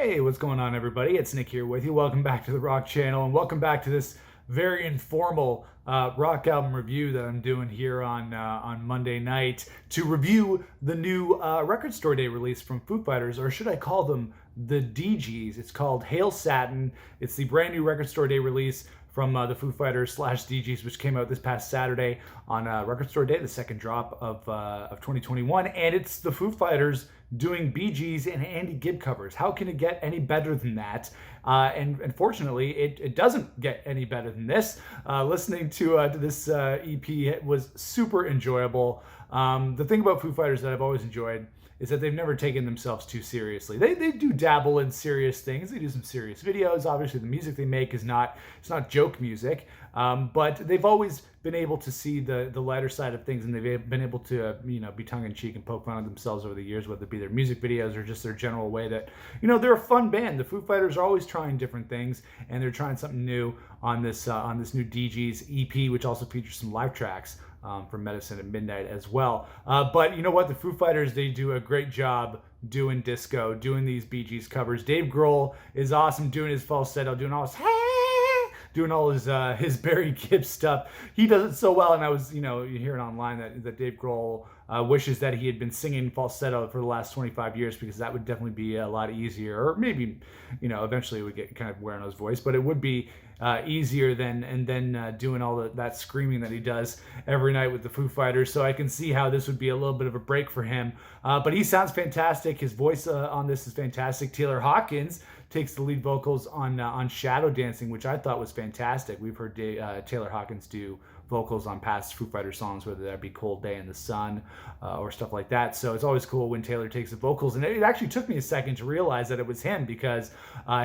Hey, what's going on, everybody? It's Nick here with you. Welcome back to the Rock Channel, and welcome back to this very informal rock album review that I'm doing here on Monday night to review the new Record Store Day release from Foo Fighters, or should I call them the Dee Gees? It's called Hail Satin. It's the brand new Record Store Day release from the Foo Fighters / Dee Gees, which came out this past Saturday on Record Store Day, the second drop of 2021, and it's the Foo Fighters doing Bee Gees and Andy Gibb covers. How can it get any better than that? And fortunately, it doesn't get any better than this. Listening to this EP was super enjoyable. The thing about Foo Fighters that I've always enjoyed is that they've never taken themselves too seriously. They do dabble in serious things. They do some serious videos. Obviously, the music they make is not joke music, but they've always been able to see the lighter side of things, and they've been able to be tongue in cheek and poke fun at themselves over the years, whether it be their music videos or just their general way that they're a fun band. The Foo Fighters are always trying different things, and they're trying something new on this new Dee Gees EP, which also features some live tracks from Medicine at Midnight as well. But you know what? The Foo Fighters, they do a great job doing disco, doing these Bee Gees covers. Dave Grohl is awesome doing his falsetto, doing all his doing all his Barry Gibb stuff. He does it so well, and I was, you hear it online that Dave Grohl wishes that he had been singing falsetto for the last 25 years, because that would definitely be a lot easier, or maybe, eventually it would get kind of wear on his voice, but it would be easier than doing all that screaming that he does every night with the Foo Fighters. So I can see how this would be a little bit of a break for him. But he sounds fantastic. His voice on this is fantastic. Taylor Hawkins takes the lead vocals on Shadow Dancing, which I thought was fantastic. We've heard Taylor Hawkins do vocals on past Foo Fighters songs, whether that be Cold Day in the Sun or stuff like that. So it's always cool when Taylor takes the vocals. And it actually took me a second to realize that it was him, because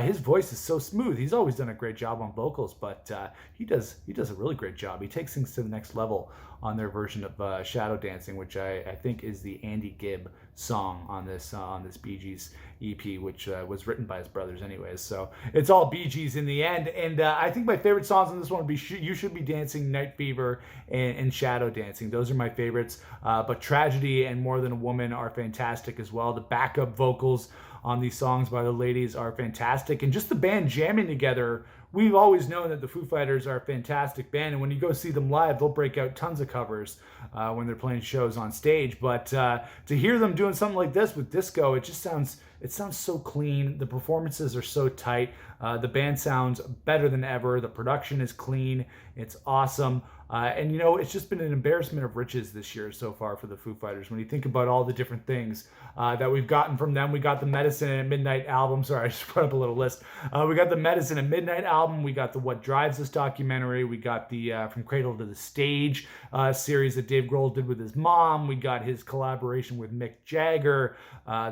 his voice is so smooth. He's always done a great job on vocals, but he does a really great job. He takes things to the next level on their version of Shadow Dancing, which I think is the Andy Gibb song on this Bee Gees EP, which was written by his brothers anyways. So it's all Bee Gees in the end. And I think my favorite songs on this one would be You Should Be Dancing, Night Fever, and Shadow Dancing. Those are my favorites. But Tragedy and More Than a Woman are fantastic as well. The backup vocals on these songs by the ladies are fantastic. And just the band jamming together. We've always known that the Foo Fighters are a fantastic band, and when you go see them live, they'll break out tons of covers when they're playing shows on stage. But to hear them doing something like this with disco, it sounds so clean. The performances are so tight. The band sounds better than ever. The production is clean. It's awesome. And it's just been an embarrassment of riches this year so far for the Foo Fighters. When you think about all the different things that we've gotten from them, we got the Medicine at Midnight album. Sorry, I just put up a little list. We got the Medicine at Midnight album. We got the What Drives Us documentary. We got the From Cradle to the Stage series that Dave Grohl did with his mom. We got his collaboration with Mick Jagger.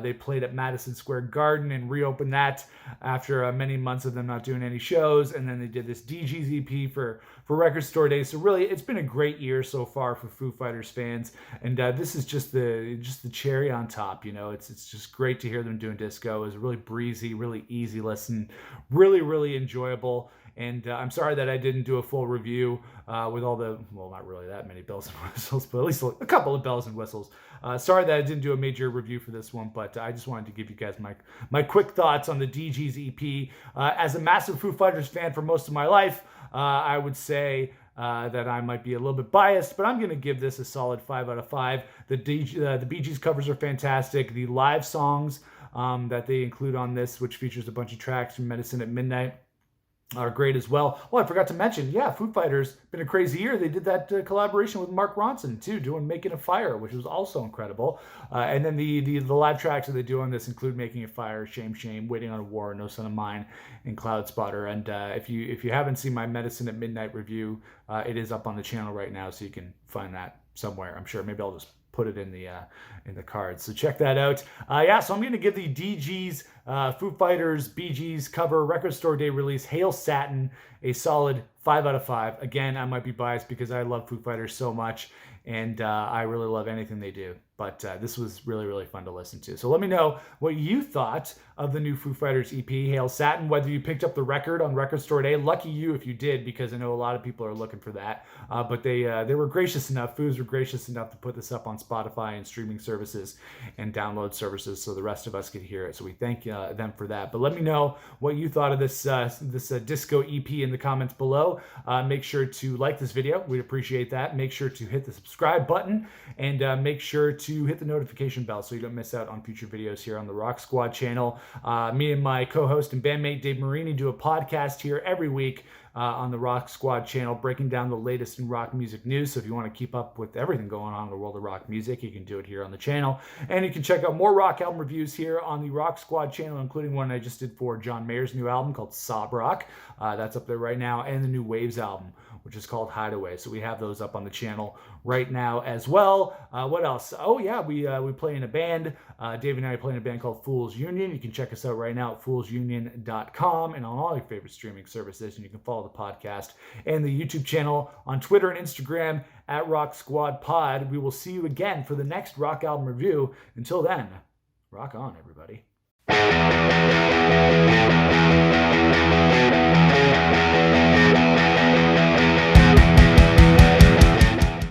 They played at Madison Square Garden and reopened that after many months of them not doing any shows. And then they did this Dee Gees EP for Record Store Day. So really, it's been a great year so far for Foo Fighters fans, and this is just the cherry on top. It's just great to hear them doing disco. It was really breezy, really easy listen, really enjoyable. And I'm sorry that I didn't do a full review with all the, well, not really that many bells and whistles, but at least a couple of bells and whistles. Sorry that I didn't do a major review for this one, but I just wanted to give you guys my quick thoughts on the Dee Gees EP. As a massive Foo Fighters fan for most of my life, I would say that I might be a little bit biased, but I'm going to give this a solid 5 out of 5. The Bee Gees covers are fantastic. The live songs that they include on this, which features a bunch of tracks from Medicine at Midnight, are great as well. Well, I forgot to mention, Foo Fighters, been a crazy year. They did that collaboration with Mark Ronson, too, doing Making a Fire, which was also incredible. And then the live tracks that they do on this include Making a Fire, Shame, Shame, Waiting on a War, No Son of Mine, and Cloud Spotter. And if you haven't seen my Medicine at Midnight review, it is up on the channel right now, so you can find that somewhere. I'm sure maybe I'll just put it in the cards. So check that out. So I'm going to give the Dee Gees, Foo Fighters, Bee Gees cover Record Store Day release Hail Satin a solid 5 out of 5. Again, I might be biased because I love Foo Fighters so much, and I really love anything they do. But this was really, really fun to listen to. So let me know what you thought of the new Foo Fighters EP, Hail Satin, whether you picked up the record on Record Store Day. Lucky you if you did, because I know a lot of people are looking for that. But they were gracious enough, Foos were gracious enough to put this up on Spotify and streaming services and download services so the rest of us could hear it. So we thank them for that. But let me know what you thought of this disco EP in the comments below. Make sure to like this video. We'd appreciate that. Make sure to hit the subscribe button and make sure to hit the notification bell so you don't miss out on future videos here on the Rock Squad channel. Me and my co-host and bandmate Dave Marini do a podcast here every week on the Rock Squad channel, breaking down the latest in rock music news. So if you want to keep up with everything going on in the world of rock music, you can do it here on the channel. And you can check out more rock album reviews here on the Rock Squad channel, including one I just did for John Mayer's new album called Sob Rock. That's up there right now, and the new Waves album, which is called Hideaway. So we have those up on the channel right now as well. What else? Oh yeah, we play in a band. Dave and I play in a band called Fools Union. You can check us out right now at foolsunion.com and on all your favorite streaming services. And you can follow the podcast and the YouTube channel on Twitter and Instagram at Rock Squad Pod. We will see you again for the next rock album review. Until then, rock on, everybody.